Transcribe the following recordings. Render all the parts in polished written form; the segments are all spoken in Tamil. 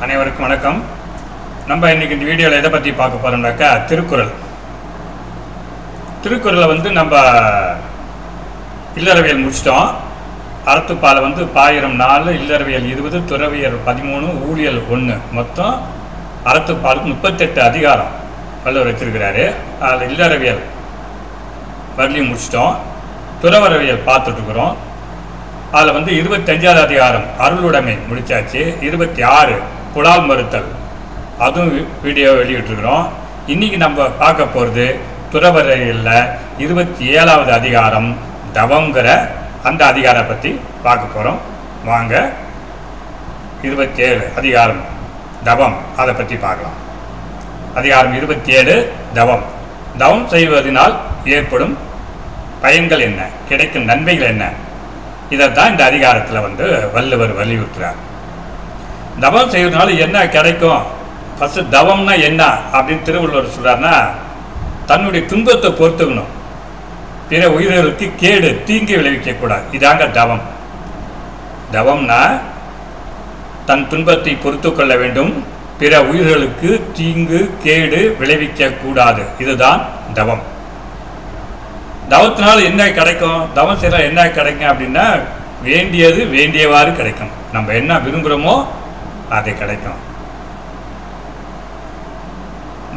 அனைவருக்கும் வணக்கம். நம்ம இன்னைக்கு இந்த வீடியோவில் எதை பற்றி பார்க்க போகிறோம்னாக்கா திருக்குறள். திருக்குறளை நம்ம இல்லறவியல் முடிச்சிட்டோம். அறத்துப்பாலை பாயிரம் 4, இல்லறவியல் 20, துறவியல் 13, ஊழியல் 1, மொத்தம் அறத்துப்பாலுக்கு 38 அதிகாரம் வள்ளுவர் வச்சிருக்கிறாரு. அதில் இல்லறவியல் வரலையும் முடிச்சிட்டோம். துறவரவியல் பார்த்துட்ருக்குறோம். அதில் 25வது அதிகாரம் அருளுடைமை முடித்தாச்சு. 26 புலால் மறுத்தல், அதுவும் வீடியோ வெளியிட்டிருக்கிறோம். இன்றைக்கி நம்ம பார்க்க போகிறது துறவரையில் 27வது அதிகாரம் தவங்கிற அந்த அதிகாரம் பற்றி பார்க்க போகிறோம். வாங்க 27 அதிகாரம் தவம், அதை பற்றி பார்க்கலாம். அதிகாரம் 27 தவம். தவம் செய்வதனால் ஏற்படும் பயன்கள் என்ன, கிடைக்கும் நன்மைகள் என்ன, இதைத்தான் இந்த அதிகாரத்தில் வள்ளுவர் வலியுறுத்துகிறார். தவம் செய்வதனால என்ன கிடைக்கும்? ஃபஸ்ட்டு தவம்னா என்ன அப்படின்னு திருவள்ளுவர் சொல்கிறாருன்னா, தன்னுடைய துன்பத்தை பொறுத்துக்கணும், பிற உயிர்களுக்கு கேடு தீங்கு விளைவிக்கக்கூடாது. இதாங்க தவம். தவம்னா தன் துன்பத்தை பொறுத்து கொள்ள வேண்டும், பிற உயிர்களுக்கு தீங்கு கேடு விளைவிக்கக்கூடாது. இதுதான் தவம். தவத்தினால் என்ன கிடைக்கும்? தவம் செய்யலாம் என்ன கிடைக்கும் அப்படின்னா, வேண்டியது வேண்டியவாறு கிடைக்கும். நம்ம என்ன விரும்புகிறோமோ அது கிடைக்கும்.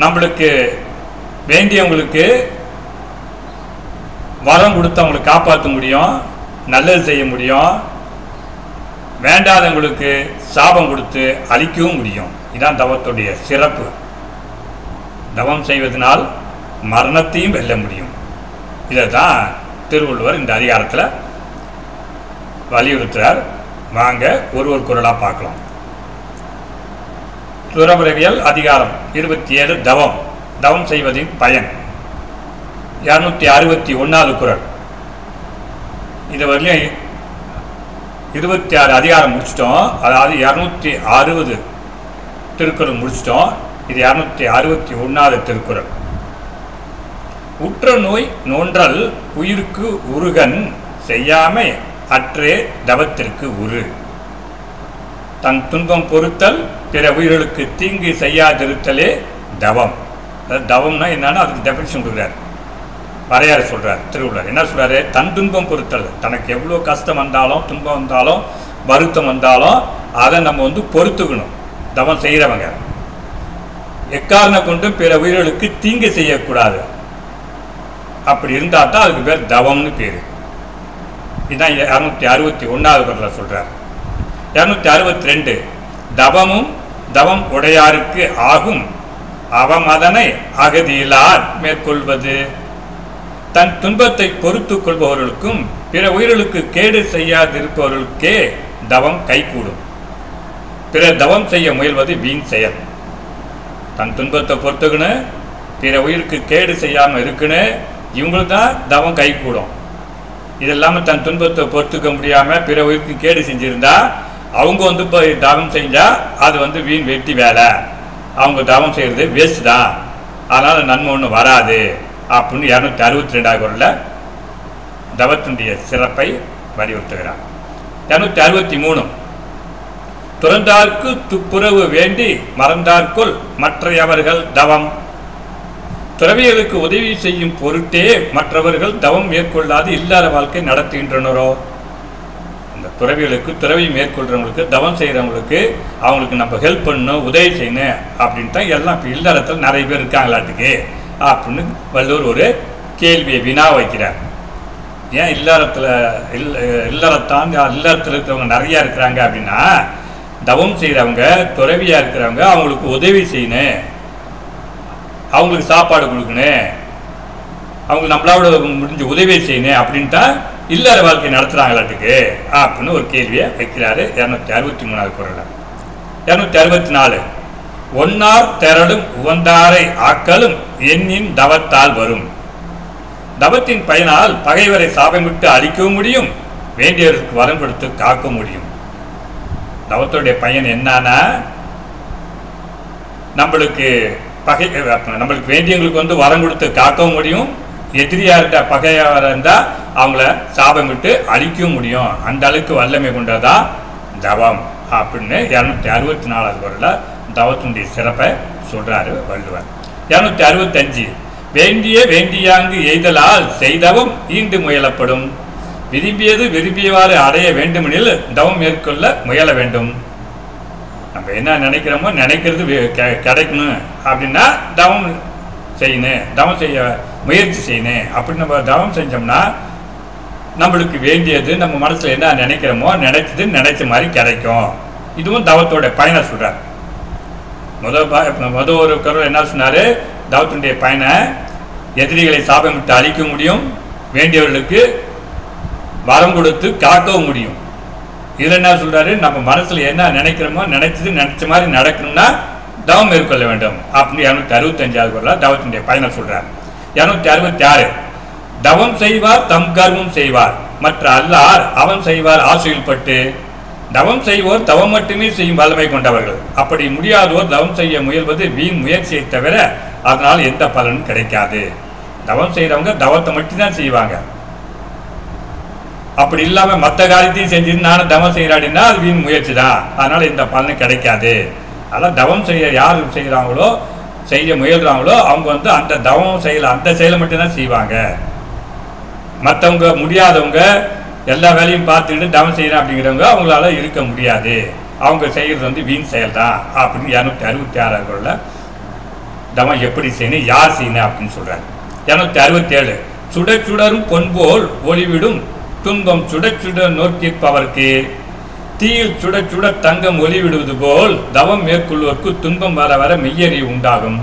நம்மளுக்கு வேண்டியவங்களுக்கு வரம் கொடுத்து அவங்களுக்கு காப்பாற்ற முடியும், நல்லது செய்ய முடியும். வேண்டாதவங்களுக்கு சாபம் கொடுத்து அழிக்கவும் முடியும். இதுதான் தவத்துடைய சிறப்பு. தவம் செய்வதனால் மரணத்தையும் வெல்ல முடியும். இதை தான் திருவள்ளுவர் இந்த அதிகாரத்தில் வலியுறுத்துகிறார். வாங்க ஒரு குறளாக பார்க்கலாம். துறவரவியல் அதிகாரம் 27 தவம். தவம் செய்வதின் பயன். 261வது குறள். இது வரையிலும் 26 அதிகாரம் முடிச்சிட்டோம். அதாவது 260 திருக்குறள் முடிச்சிட்டோம். இது 261வது திருக்குறள். உற்ற நோய் நோன்றல் உயிருக்கு உருகன் செய்யாமை அற்றே தவத்திற்கு உரு. தன் துன்பம் பொறுத்தல், பிற உயிர்களுக்கு தீங்கு செய்யாதிருத்தலே தவம். தவம்னா என்னன்னா அதுக்கு டெஃபினிஷன் கொடுக்குறார், வரையறை சொல்கிறார் திருவள்ளுவர். என்ன சொல்கிறாரு? தன் துன்பம் பொறுத்தல், தனக்கு எவ்வளோ கஷ்டம் வந்தாலும் துன்பம் வந்தாலும் வருத்தம் வந்தாலும் அதை நம்ம பொறுத்துக்கணும். தவம் செய்கிறவங்க எக்காரணம் கொண்டும் பிற உயிர்களுக்கு தீங்கு செய்யக்கூடாது. அப்படி இருந்தால் தான் அதுக்கு பேர் தவம்னு பேர். இதுதான் 261வது குறளில் சொல்கிறார். 262 தவமும் தவம் உடையாருக்கு ஆகும் அவமதனை அகதியிலார் மேற்கொள்வது. தன் துன்பத்தை பொறுத்து கொள்பவர்களுக்கும் பிற உயிர்களுக்கு கேடு செய்யாதிருப்பவர்களுக்கே தவம் கைகூடும். பிற தவம் செய்ய முயல்வது வீண் செயல். தன் துன்பத்தை பொறுத்துக்கணும், பிற உயிருக்கு கேடு செய்யாமல் இருக்குன்னு இவங்களுக்கு தான் தவம் கைகூடும். இது இல்லாமல் தன் துன்பத்தை பொறுத்துக்க முடியாமல் பிற உயிருக்கு கேடு செஞ்சுருந்தா அவங்க போய் தவம் செஞ்சால் அது வீண் வெட்டி வேலை, அவங்க தவம் செய்கிறது வேஸ்ட் தான், அதனால் நன்மை ஒன்றும் வராது அப்படின்னு 262வது குறளில் தவத்தினுடைய சிறப்பை வலியுறுத்துகிறார். 263 துறந்தார்க்கு துப்புரவு வேண்டி மறந்தார்க்குள் மற்றையவர்கள் தவம். துறவிகளுக்கு உதவி செய்யும் பொருட்டே மற்றவர்கள் தவம் மேற்கொள்ளாது இல்லாத வாழ்க்கை நடத்துகின்றனரோ. அந்த துறவிகளுக்கு, துறவி மேற்கொள்கிறவங்களுக்கு, தவம் செய்கிறவங்களுக்கு அவங்களுக்கு நம்ம ஹெல்ப் பண்ணணும், உதவி செய்யணும் அப்படின்னு தான் எல்லாம் இப்போ இல்லறத்தில் நிறைய பேர் இருக்காங்களாட்டுக்கு அப்படின்னு வள்ளுவர் ஒரு கேள்வியை வினா வைக்கிறார். ஏன் இல்லறத்தில் இல்லறத்தில் இருக்கிறவங்க நிறையா இருக்கிறாங்க அப்படின்னா, தவம் செய்கிறவங்க துறவியாக இருக்கிறவங்க அவங்களுக்கு உதவி செய்யணும், அவங்களுக்கு சாப்பாடு கொடுக்கணும், அவங்க நம்மளோட முடிஞ்ச உதவி செய்யணும் அப்படின்ட்டா இல்லற வாழ்க்கை நடத்துகிறாங்களாட்டுக்கு அப்படின்னு ஒரு கேள்வியை வைக்கிறாரு 263வது குறளில். 264 ஒன்னார் திரளும் உவந்தாரை ஆக்கலும் எண்ணின் தவத்தால் வரும். தவத்தின் பயனால் பகைவரை சாபமிட்டு அழிக்கவும் முடியும், வேண்டியவருக்கு வரம் கொடுத்து காக்க முடியும். தவத்துடைய பயன் என்னன்னா, நம்மளுக்கு வேண்டியவங்களுக்கு வரம் கொடுத்து காக்கவும் முடியும், எதிரியாக இருந்த பகையாக இருந்தால் அவங்கள சாபமிட்டு அழிக்கவும் முடியும். அந்த அளவுக்கு வல்லமை கொண்டதான் தவம் அப்படின்னு 264வது குறளில் தவத்தினுடைய சிறப்பை சொல்கிறாரு வள்ளுவர். 265 வேண்டிய வேண்டியாங்கு எய்தலால் செய்தவும் ஈண்டு முயலப்படும். விரும்பியது விரும்பியவாறு அடைய வேண்டுமெனில் தவம் மேற்கொள்ள முயல வேண்டும். நம்ம என்ன நினைக்கிறோமோ நினைக்கிறது கிடைக்கணும் அப்படின்னா தவம் செய்யணும், தவம் செய்ய முயற்சி செய்யணும். அப்படி நம்ம தவம் செஞ்சோம்னா நம்மளுக்கு வேண்டியது நம்ம மனசில் என்ன நினைக்கிறோமோ நினைச்ச மாதிரி கிடைக்கும். இதுவும் தவத்தோட பயனை சொல்கிறார். முதல் ஒரு கருள் என்ன சொன்னார், தவத்தினுடைய பயனை எதிரிகளை சாபமிட்டு அழிக்க முடியும், வேண்டியவர்களுக்கு வரம் கொடுத்து காக்கவும் முடியும். இதில் என்ன சொல்கிறாரு, நம்ம மனசில் என்ன நினைக்கிறோமோ நினைச்ச மாதிரி நடக்கணும்னா தவம் மேற்கொள்ள வேண்டும் அப்படின்னு 265வது குறளில் தவத்தினுடைய பயனை சொல்கிறார். 266 தவம் செய்வார் தம் கர்மம் செய்வார், மற்ற அல்லார் அவன் செய்வார் ஆசையில் பட்டு. தவம் செய்வோர் தவம் மட்டுமே செய்யும் வல்லமை கொண்டவர்கள். அப்படி முடியாதோர் தவம் செய்ய முயல்வது வீண் முயற்சியை தவிர அதனால் எந்த பலனும் கிடைக்காது. தவம் செய்கிறவங்க தவத்தை மட்டும்தான் செய்வாங்க. அப்படி இல்லாமல் மற்ற காரியத்தையும் செஞ்சுட்டு நானும் தவம் செய்கிறாடின்னா அது வீண் முயற்சி தான், அதனால் எந்த பலனும் கிடைக்காது. அதனால் தவம் செய்ய யார் செய்கிறாங்களோ செய்ய முயல்கிறாங்களோ அவங்க வந்து அந்த தவம் செய்யலாம், அந்த செயலை மட்டும்தான் செய்வாங்க. மற்றவங்க முடியாதவங்க எல்லா வேலையும் பார்த்துக்கிட்டு தவம் செய்கிறேன் அப்படிங்கிறவங்க அவங்களால இருக்க முடியாது. அவங்க செய்கிறது வந்து வீண் செயல் தான் அப்படின்னு 266வது குறளில் தவம் எப்படி செய்யணும் யார் செய்யணும் அப்படின்னு சொல்கிறாங்க. 267 சுடச்சுடரும் பொன்போல் ஒளிவிடும் துன்பம் சுடச்சுட நோக்கிப்பவர்க்கு. தீயில் சுடச்சுட தங்கம் ஒளிவிடுவது போல் தவம் மேற்கொள்வோருக்கு துன்பம் வர வர மெய்யறிவு உண்டாகும்.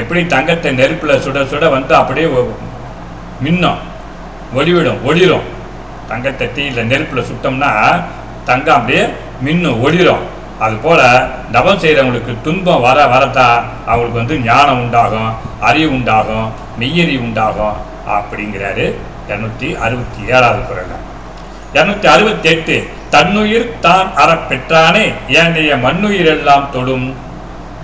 எப்படி தங்கத்தை நெருப்பில் சுட சுட வந்து அப்படியே மின்னும் ஒளிவிடும் ஒளிரும். தங்கத்தை தீயில் நெருப்பில் சுட்டோம்னா தங்கம் அப்படியே மின்னும் ஒளிரும். அதுபோல் தவம் செய்கிறவங்களுக்கு துன்பம் வர வரத்தான் அவங்களுக்கு வந்து ஞானம் உண்டாகும், அறிவு உண்டாகும், மெய்யறிவு உண்டாகும் அப்படிங்கிறாரு 267வது குறளில். 268 தன்னுயிர் தான் அறப்பெற்றானே ஏனைய மண்ணுயிர் எல்லாம் தொடும்.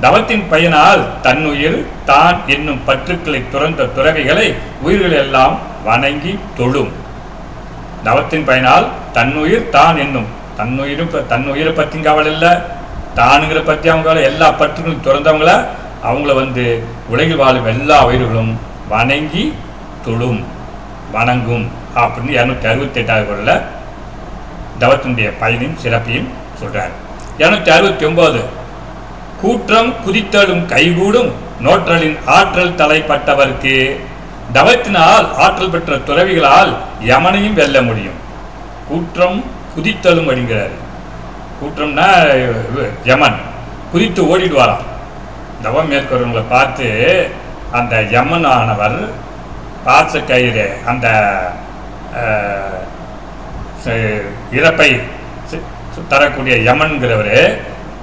தவத்தின் பயனால் தன்னுயிர் தான் என்னும் பற்றுக்களை துறந்த துறவிகளை உயிர்கள் எல்லாம் வணங்கி தொழும். தவத்தின் பயனால் தன்னுயிர் தான் என்னும் தன்னுயிரை பற்றி கவலை இல்லை, தானுங்கிற பற்றி அவங்க எல்லா பற்றுகளும் துறந்தவங்கள அவங்கள வந்து உலகில் வாழும் எல்லா உயிர்களும் வணங்கி தொழும் வணங்கும் அப்படின்னு 268வது குறளில் தவத்தினுடைய பயனின் சிறப்பையும் சொல்கிறார். 269 கூற்றம் குதித்தலும் கைகூடும் நோற்றலின் ஆற்றல் தலைப்பட்டவர்க்கு. தவத்தினால் ஆற்றல் பெற்ற துறவிகளால் யமனையும் வெல்ல முடியும். கூற்றம் குதித்தலும் அப்படிங்கிறாரு. கூற்றம்னா யமன் குதித்து ஓடிடுவாராம். தவம் மேற்கொள்றவங்களை பார்த்து அந்த யமன் ஆனவர் பாச கயிறு அந்த இறப்பை தரக்கூடிய யமன்கிறவர்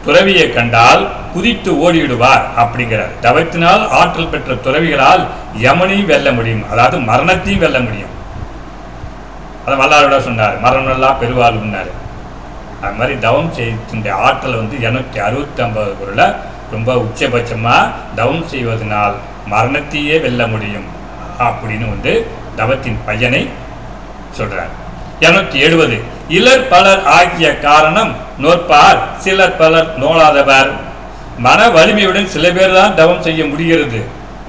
துறவியை கண்டால் குதித்து ஓடிவிடுவார் அப்படிங்கிறார். தவத்தினால் ஆற்றல் பெற்ற துறவிகளால் யமனையும் வெல்ல முடியும், அதாவது மரணத்தையும் வெல்ல முடியும். அதை வல்லாரோட சொன்னார், மரணமெல்லாம் பெருவாழ்வுன்னாரு. அது மாதிரி தவம் செய்ய ஆற்றல் வந்து 269 குறளில் ரொம்ப உச்சபட்சமாக தவம் செய்வதனால் மரணத்தையே வெல்ல முடியும் அப்படின்னு வந்து தவத்தின் பயனை சொல்கிறார். 270 இலர் பலர் ஆகிய காரணம் நோற்பார் சிலர் பலர் நோளாதவர். மன வலிமையுடன் சில பேர் தான் தவம் செய்ய முடிகிறது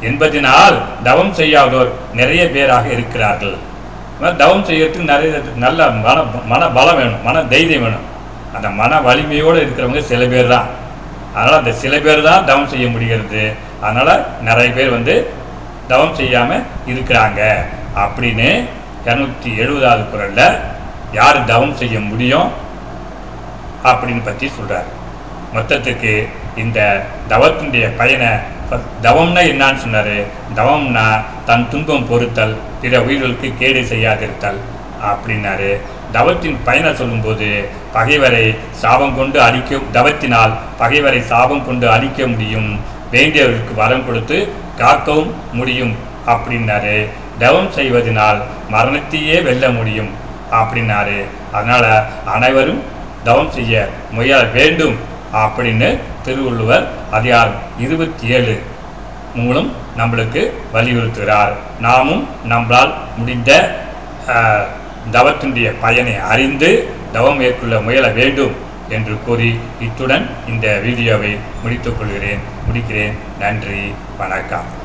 என்பதனால் தவம் செய்யாதோர் நிறைய பேராக இருக்கிறார்கள். தவம் செய்யறதுக்கு நிறைய நல்ல மன பலம் வேணும், மன தைரியம் வேணும். அந்த மன வலிமையோடு இருக்கிறவங்க சில பேர் தான். அதனால் அந்த சில பேர் தான் தவம் செய்ய முடிகிறது. அதனால் நிறைய பேர் வந்து தவம் செய்யாமல் இருக்கிறாங்க அப்படின்னு 270வது குறளில் யார் தவம் செய்ய முடியும் அப்படின்னு பற்றி சொல்கிறார். மொத்தத்துக்கு இந்த தவத்தினுடைய பயனை தவம்னா என்னான்னு சொன்னார். தவம்னா தன் துன்பம் பொறுத்தல், பிற உயிர்களுக்கு கேடு செய்யாதிருத்தல் அப்படின்னாரு. தவத்தின் பயனை சொல்லும்போது பகைவரை சாபம் கொண்டு அழிக்க, தவத்தினால் பகைவரை சாபம் கொண்டு அழிக்க முடியும், வேண்டியவர்களுக்கு வரம் கொடுத்து காக்கவும் முடியும் அப்படின்னாரு. தவம் செய்வதனால் மரணத்தையே வெல்ல முடியும் அப்படின்னாரு. அதனால் அனைவரும் தவம் செய்ய முயல வேண்டும் அப்படின்னு திருவள்ளுவர் அதிகாரம் 27 மூலம் நம்மளுக்கு வலியுறுத்துகிறார். நாமும் நம்மளால் முடிந்த தவத்தினுடைய பயனை அறிந்து தவம் மேற்கொள்ள முயல வேண்டும் என்று கூறி இத்துடன் இந்த வீடியோவை முடிக்கிறேன். நன்றி, வணக்கம்.